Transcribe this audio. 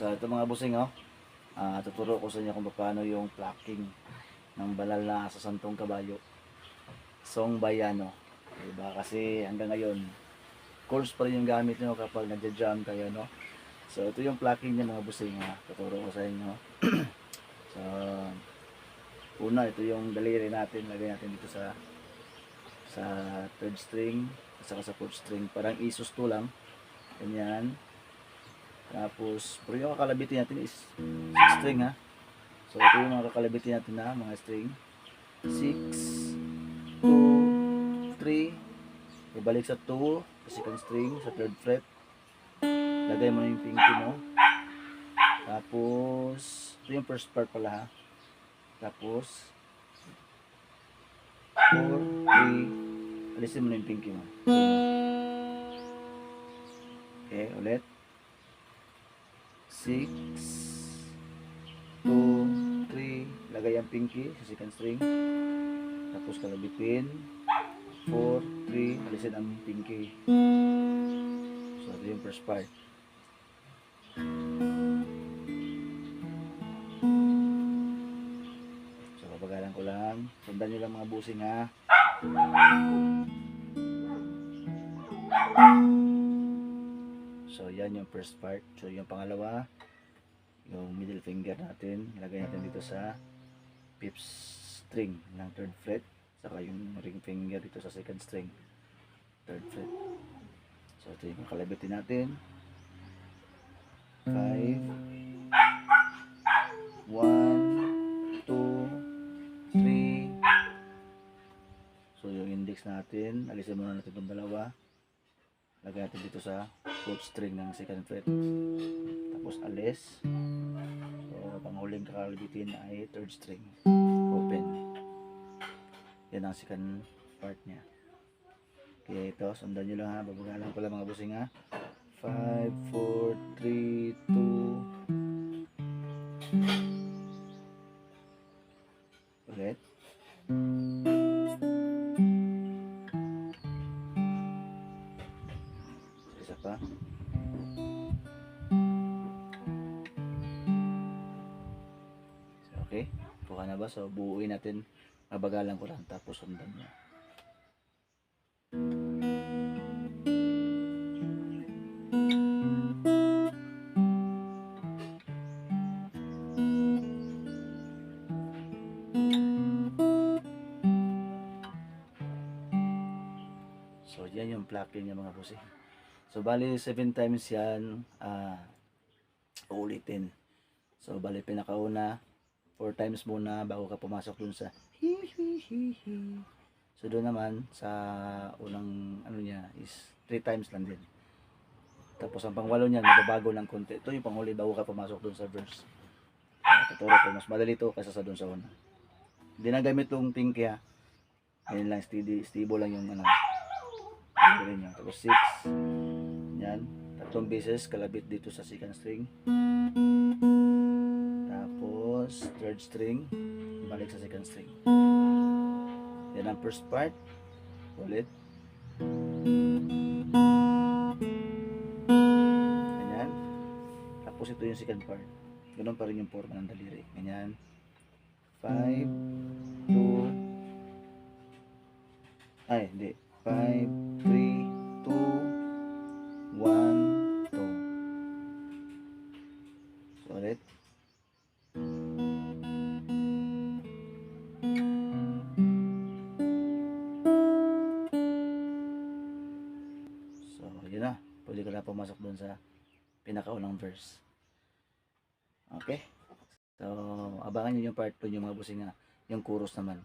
So ito mga busing tuturo ko sa inyo kung paano yung plucking ng banal na sa Santong Kabayo, Song Bayano. Diba? Kasi hanggang ngayon, chords pa rin yung gamit nyo kapag nagja-jam kayo, no? So ito yung plucking niya mga busing, tuturo ko sa inyo. So una, ito yung daliri natin, lagay natin dito sa third string at saka sa fourth string, parang isus to lang, ganyan. Tapos pero yung kakalabitin natin is 6 string, so ito yung mga kakalabitin natin na mga string, 6, 2, 3, ibalik sa 2 sa second string sa third fret, lagay mo na yung pinky mo. Tapos ito yung first part pala, tapos 4, 3, alisin mo na yung pinky mo. Okay, ulit. 6, 2, 3, lagay ang pinky sa second string. Tapos kalabitin. 4, 3, alisin ang pinky. So, ito yung first part. So, babagalan ko lang. Sundan nyo lang mga busing, So, yan yung first part. So, yung pangalawa, yung middle finger natin, lagay natin dito sa 5th string ng third fret, saka yung ring finger dito sa second string, third fret. So, ito yung kalabitin natin. 5, 1, 2, 3. So, yung index natin, alisin muna natin itong dalawa. Lagay natin dito sa 4th string ng second fret. Tapos alis. So, panghuling kakalabitin ay third string. Open. Yan ang second part niya. Okay, ito. Sundan nyo lang, babagalan ko lang mga busing, 5, 4, 3, 2. Ulit. Isa pa. Okay, kuha na ba? So buuin natin, mabagalan ko lang, tapos sundan niya. So yan yung plucking niya mga busi. So bali 7 times yan, uulitin. So bali pinakauna 4 times muna bago ka pumasok dun sa hi hi hi hi. So doon naman sa unang ano niya is 3 times lang din. Tapos ang pangwalo niyan magbabago ng konti. Ito yung panghuli bago ka pumasok dun sa verse. Tuturo ko, mas madali ito kaysa sa dun sa una. Hindi na gamit yung pinky, Yan lang, stable lang yung ano. Niya. Tapos 6. Yan. 3 beses kalabit dito sa second string. Tapos third string, balik sa second string. Yan ang first part. Ulit. Ganyan. Tapos ito yung second part. Ganun pa rin yung forma ng daliri. Ganyan. 5, 2, ay hindi. 5, 3, 2, 1, 2. So ulit. So yun na. Pwede ka na pumasok dun sa pinakaunang verse. Okay. So abangan nyo yung part 2 yung mga busing, yung chorus naman.